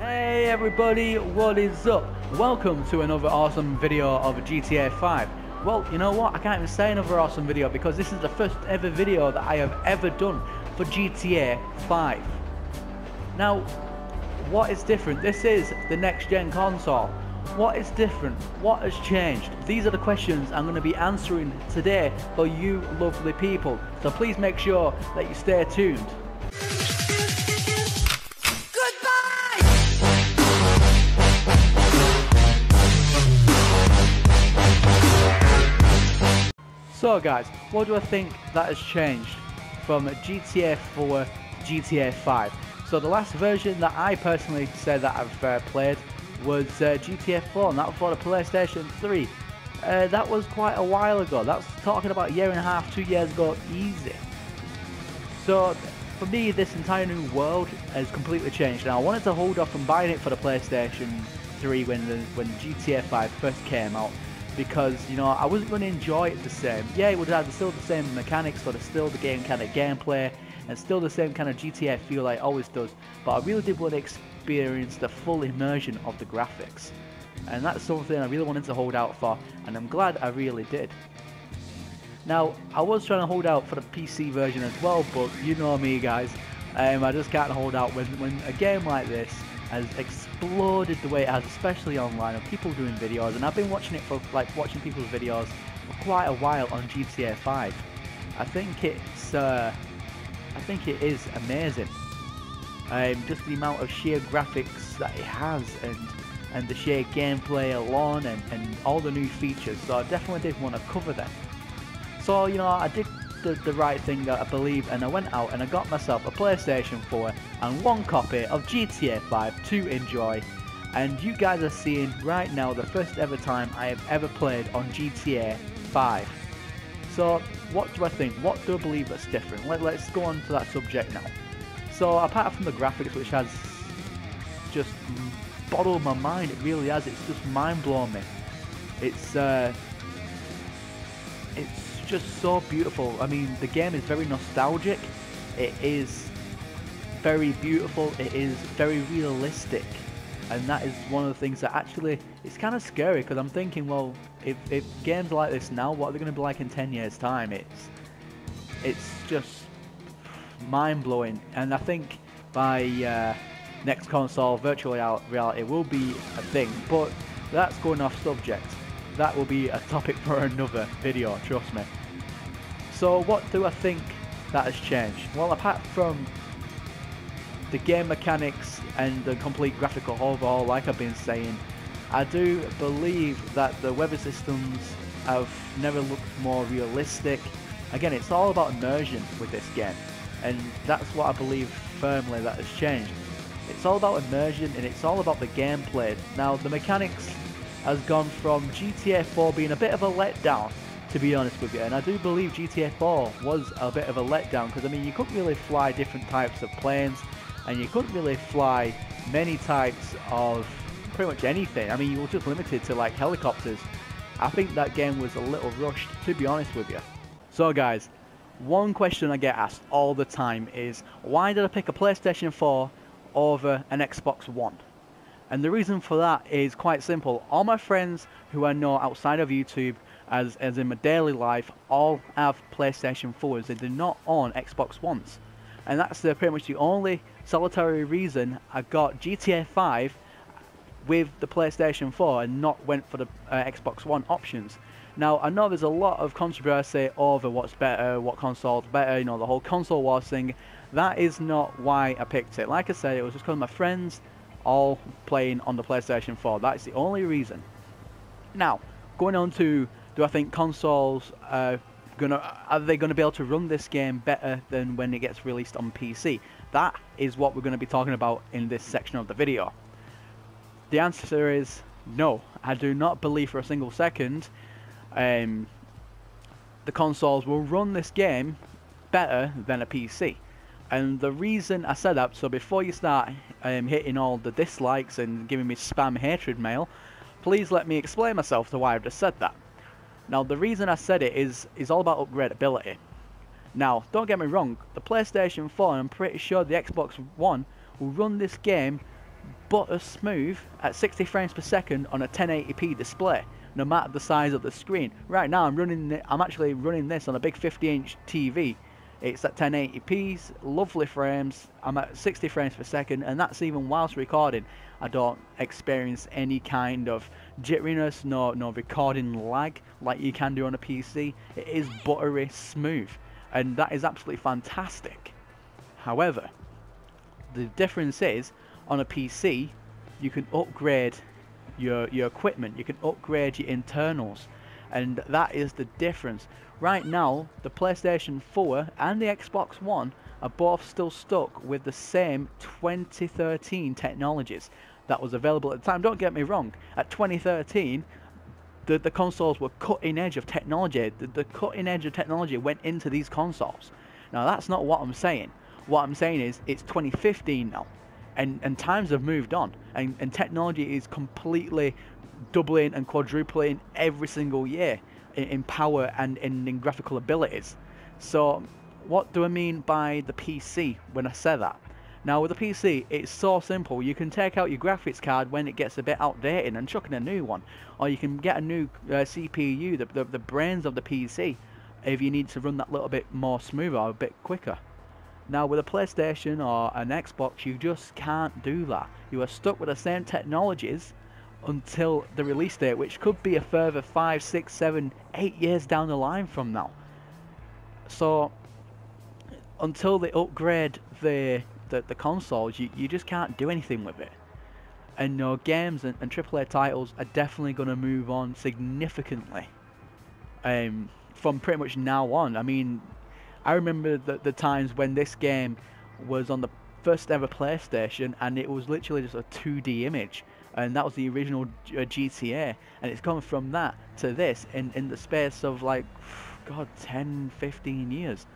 Hey everybody, what is up? Welcome to another awesome video of GTA 5. Well, you know what? I can't even say another awesome video because this is the first ever video that I have ever done for GTA 5. Now, what is different? This is the next gen console. What is different? What has changed? These are the questions I'm going to be answering today for you lovely people. So please make sure that you stay tuned. So guys, what do I think that has changed from GTA 4 to GTA 5? So the last version that I personally said that I've played was GTA 4, and that was for the PlayStation 3. That was quite a while ago. That's talking about a year and a half, 2 years ago, easy. So for me, this entire new world has completely changed. Now I wanted to hold off from buying it for the PlayStation 3 when GTA 5 first came out, because you know I wasn't going to enjoy it the same. Yeah, it would have still the same mechanics, but it's still the game kind of gameplay and still the same kind of GTA feel like it always does, but I really did want to experience the full immersion of the graphics, and that's something I really wanted to hold out for, and I'm glad I really did. Now I was trying to hold out for the PC version as well, but you know me guys, I just can't hold out when a game like this has exploded the way it has, especially online, and people doing videos, and I've been watching it for watching people's videos for quite a while on GTA 5. I think it is amazing. Just the amount of sheer graphics that it has, and the sheer gameplay alone, and all the new features. So I definitely did want to cover them. So you know, I did the right thing, I believe, and I went out and I got myself a PlayStation 4 and one copy of GTA 5 to enjoy. And you guys are seeing right now the first ever time I have ever played on GTA 5. So what do I think? What do I believe that's different? Let's go on to that subject now. So apart from the graphics, which has just bottled my mind, it really has. It's just mind blowing me. It's just so beautiful. I mean, the game is very nostalgic. It is very beautiful. It is very realistic, and that is one of the things that actually it's kind of scary, because I'm thinking, well, if games like this now, what are they going to be like in 10 years time? It's just mind-blowing, and I think by next console, virtual reality will be a thing, but that's going off subject. That will be a topic for another video, trust me. So what do I think that has changed? Well, apart from the game mechanics and the complete graphical overhaul, like I've been saying, I do believe that the weather systems have never looked more realistic. Again, it's all about immersion with this game, and that's what I believe firmly that has changed. It's all about immersion, and it's all about the gameplay. Now, the mechanics has gone from GTA 4 being a bit of a letdown, to be honest with you, and I do believe GTA 4 was a bit of a letdown, because I mean, you couldn't really fly different types of planes, and you couldn't really fly many types of pretty much anything. I mean, you were just limited to like helicopters. I think that game was a little rushed, to be honest with you. So guys, one question I get asked all the time is, why did I pick a PlayStation 4 over an Xbox One? And the reason for that is quite simple. All my friends who I know outside of YouTube, as in my daily life, all have PlayStation 4s. They do not own Xbox Ones. And that's pretty much the only solitary reason I got GTA 5 with the PlayStation 4 and not went for the Xbox One options. Now, I know there's a lot of controversy over what's better, what console's better, you know, the whole console wars thing. That is not why I picked it. Like I said, it was just because my friends all playing on the PlayStation 4. That's the only reason. Now, going on to, do I think consoles are they gonna be able to run this game better than when it gets released on PC? That is what we're going to be talking about in this section of the video. The answer is no. I do not believe for a single second the consoles will run this game better than a PC. And the reason I said that, so before you start hitting all the dislikes and giving me spam hatred mail, please let me explain myself to why I've just said that. Now, the reason I said it is all about upgradability. Now, don't get me wrong, the PlayStation 4 and I'm pretty sure the Xbox One will run this game butter smooth at 60 frames per second on a 1080p display, no matter the size of the screen. Right now I'm actually running this on a big 50-inch TV. It's at 1080p, lovely frames. I'm at 60 frames per second, and that's even whilst recording. I don't experience any kind of jitteriness, no recording lag like you can do on a PC. It is buttery smooth, and that is absolutely fantastic. However, the difference is, on a PC, you can upgrade your equipment, you can upgrade your internals, and that is the difference. Right now, the PlayStation 4 and the Xbox One are both still stuck with the same 2013 technologies that was available at the time. Don't get me wrong, at 2013, the consoles were cutting edge of technology. The cutting edge of technology went into these consoles. Now, that's not what I'm saying. What I'm saying is, it's 2015 now. And times have moved on, and technology is completely doubling and quadrupling every single year in power and in graphical abilities. So what do I mean by the PC when I say that? Now, with the PC, it's so simple. You can take out your graphics card when it gets a bit outdated and chuck in a new one, or you can get a new CPU, the brains of the PC, if you need to run that little bit more smoother or a bit quicker. Now, with a PlayStation or an Xbox, you just can't do that. You are stuck with the same technologies until the release date, which could be a further 5, 6, 7, 8 years down the line from now. So, until they upgrade the consoles, you just can't do anything with it. And games and AAA titles are definitely going to move on significantly from pretty much now on. I mean, I remember the times when this game was on the first ever PlayStation, and it was literally just a 2D image, and that was the original GTA, and it's gone from that to this in the space of, like, God, 10, 15 years,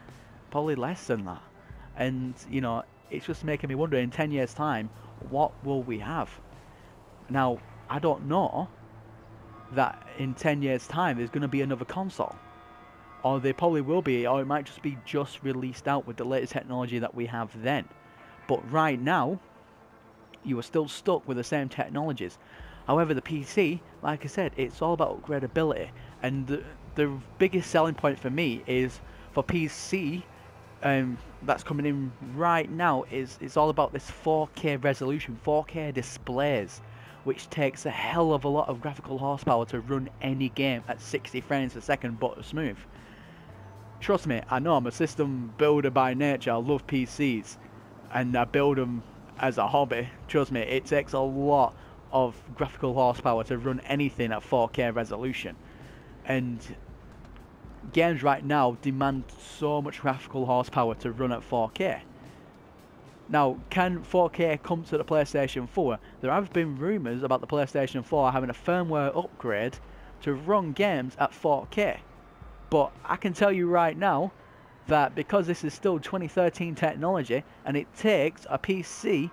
probably less than that. And it's just making me wonder, in 10 years time, what will we have? Now, I don't know that in 10 years time there's going to be another console. Or there probably will be, or it might just be released out with the latest technology that we have then. But right now, you are still stuck with the same technologies. However, the PC, like I said, it's all about upgradability. And the biggest selling point for me is, for PC, that's coming in right now, is it's all about this 4K resolution, 4K displays, which takes a hell of a lot of graphical horsepower to run any game at 60 frames per second butter smooth. Trust me, I know I'm a system builder by nature. I love PCs, and I build them as a hobby. Trust me, it takes a lot of graphical horsepower to run anything at 4K resolution. And games right now demand so much graphical horsepower to run at 4K. Now, can 4K come to the PlayStation 4? There have been rumours about the PlayStation 4 having a firmware upgrade to run games at 4K. But I can tell you right now that because this is still 2013 technology, and it takes a PC,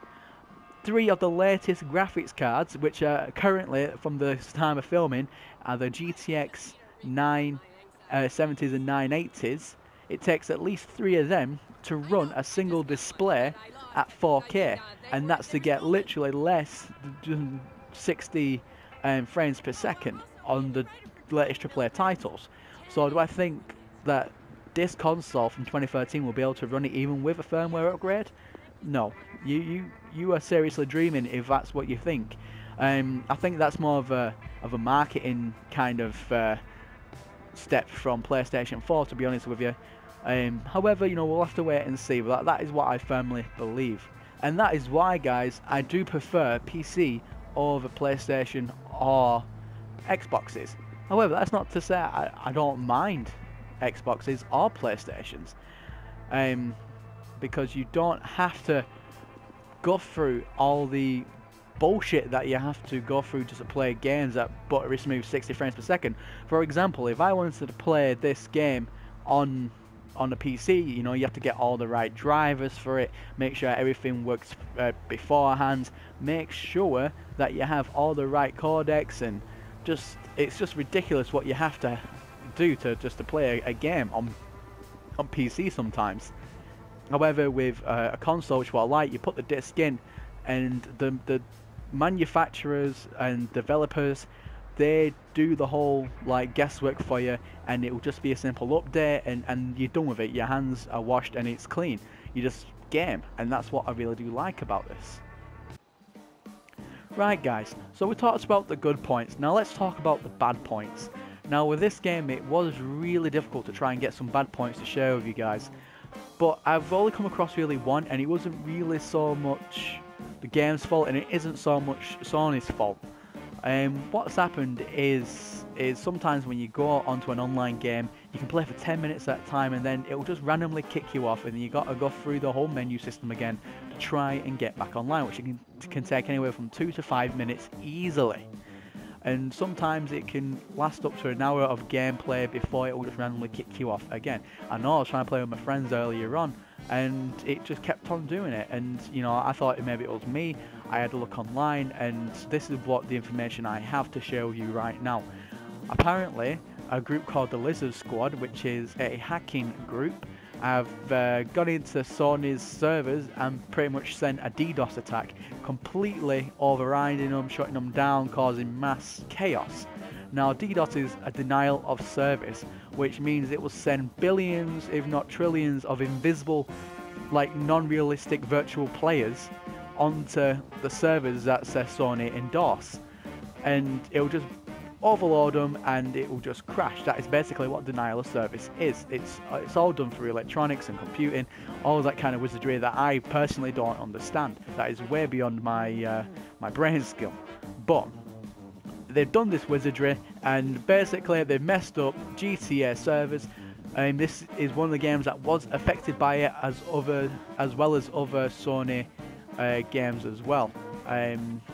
3 of the latest graphics cards, which are currently, from the time of filming, are the GTX 970s and 980s. It takes at least 3 of them to run a single display at 4K, and that's to get literally less than 60 frames per second on the latest AAA titles. So do I think that this console from 2013 will be able to run it even with a firmware upgrade? No. You are seriously dreaming if that's what you think. I think that's more of a marketing kind of step from PlayStation 4, to be honest with you. However, we'll have to wait and see. But that is what I firmly believe. And that is why, guys, I do prefer PC over PlayStation or Xboxes. However, that's not to say I don't mind Xboxes or PlayStations, because you don't have to go through all the bullshit that you have to go through just to play games at buttery smooth 60 frames per second. For example, if I wanted to play this game on the PC, you have to get all the right drivers for it, make sure everything works beforehand, make sure that you have all the right codecs, and it's just ridiculous what you have to do to play a game on PC sometimes. However, with a console, which what I like, you put the disc in, and the manufacturers and developers, they do the whole like guesswork for you, and it will just be a simple update, and you're done with it. Your hands are washed and it's clean. You just game, and that's what I really do like about this. Right guys, so we talked about the good points, now let's talk about the bad points. Now with this game it was really difficult to try and get some bad points to share with you guys, but I've only come across really one, and it wasn't really so much the game's fault, and it isn't so much Sony's fault. What's happened is sometimes when you go onto an online game, you can play for 10 minutes at a time, and then it will just randomly kick you off, and then you got to go through the whole menu system again to try and get back online, which can take anywhere from 2 to 5 minutes easily. And sometimes it can last up to an hour of gameplay before it will just randomly kick you off again. I know I was trying to play with my friends earlier on, and it just kept on doing it, and you know, I thought maybe it was me. I had a look online, and this is what the information I have to share with you right now. Apparently a group called the Lizard Squad, which is a hacking group, have gone into Sony's servers and pretty much sent a DDoS attack, completely overriding them, shutting them down, causing mass chaos. Now DDoS is a denial of service, which means it will send billions, if not trillions, of invisible, like non-realistic virtual players onto the servers that says Sony endorse, and it will just overload them and it will just crash. That is basically what denial of service is. It's all done through electronics and computing, all that kind of wizardry that I personally don't understand. That is way beyond my my brain skill. But they've done this wizardry, and basically they've messed up GTA servers. This is one of the games that was affected by it, as well as other Sony games as well,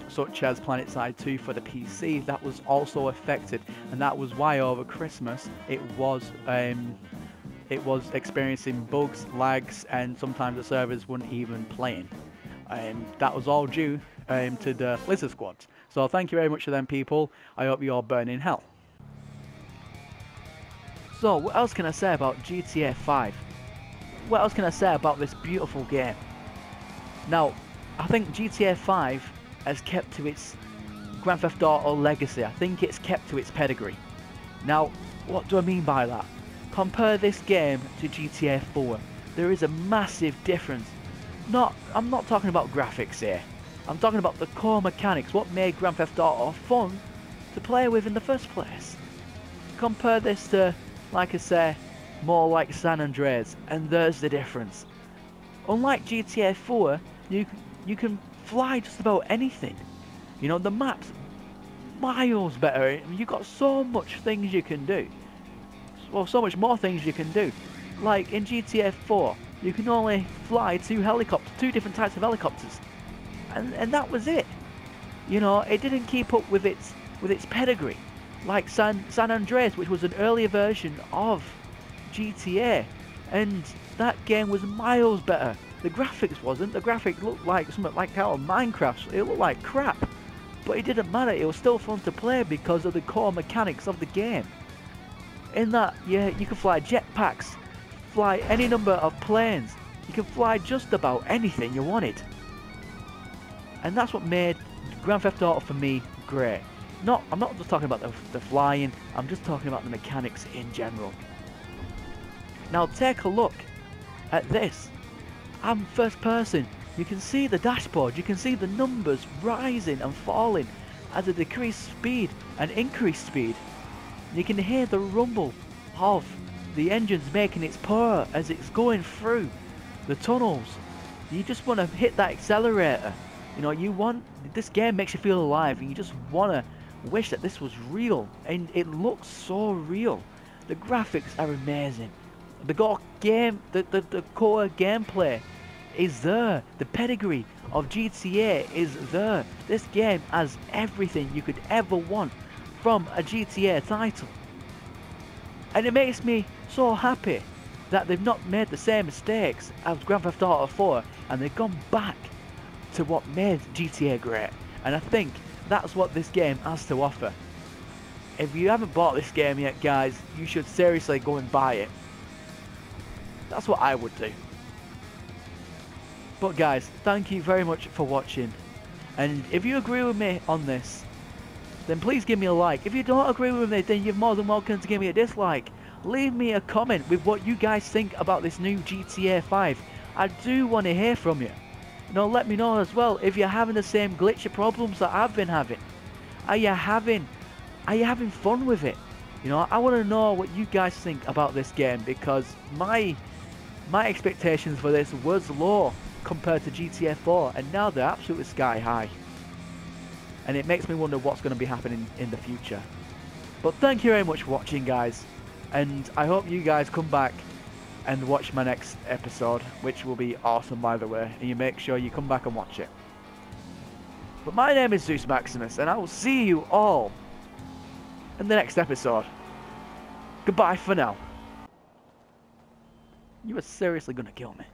such as PlanetSide 2 for the PC. That was also affected, and that was why over Christmas it was experiencing bugs, lags, and sometimes the servers weren't even playing. That was all due to the Lizard Squads. So thank you very much to them people. I hope you all burn in hell. So what else can I say about GTA 5? What else can I say about this beautiful game? Now, I think GTA 5 has kept to its Grand Theft Auto legacy. I think it's kept to its pedigree. Now, what do I mean by that? Compare this game to GTA 4. There is a massive difference. I'm not talking about graphics here. I'm talking about the core mechanics, what made Grand Theft Auto fun to play with in the first place. Compare this to, like I say, more like San Andreas, and there's the difference. Unlike GTA 4, you can fly just about anything. You know, the map's miles better. You got so much things you can do. Well, so much more things you can do. Like in GTA 4, you can only fly two different types of helicopters, and that was it. You know, it didn't keep up with its pedigree, like San Andreas, which was an earlier version of GTA, and that game was miles better. The graphics wasn't. The graphics looked like something like out of Minecraft. It looked like crap, but it didn't matter. It was still fun to play because of the core mechanics of the game. In that, yeah, you can fly jetpacks, fly any number of planes. You can fly just about anything you wanted. And that's what made Grand Theft Auto for me great. I'm not just talking about the flying, I'm just talking about the mechanics in general. Now take a look at this. I'm first person. You can see the dashboard, you can see the numbers rising and falling as I decrease speed and increase speed. You can hear the rumble of the engines making its purr as it's going through the tunnels. You just want to hit that accelerator. You know, this game makes you feel alive, and you just want to wish that this was real, and it looks so real. The graphics are amazing. The core gameplay is there. The pedigree of GTA is there. This game has everything you could ever want from a GTA title. And it makes me so happy that they've not made the same mistakes as Grand Theft Auto 4, and they've gone back to what made GTA great. And I think that's what this game has to offer. If you haven't bought this game yet, guys, you should seriously go and buy it. That's what I would do. But guys, thank you very much for watching. And if you agree with me on this, then please give me a like. If you don't agree with me, then you're more than welcome to give me a dislike. Leave me a comment with what you guys think about this new GTA 5. I do want to hear from you. You know, let me know as well if you're having the same glitchy problems that I've been having. Are you having fun with it? You know, I want to know what you guys think about this game, because my expectations for this was low compared to GTA 4, and now they're absolutely sky high. And it makes me wonder what's going to be happening in the future. But thank you very much for watching, guys, and I hope you guys come back and watch my next episode, which will be awesome, by the way, and you make sure you come back and watch it. But my name is Zeus Maximus, and I will see you all in the next episode. Goodbye for now. You are seriously gonna kill me.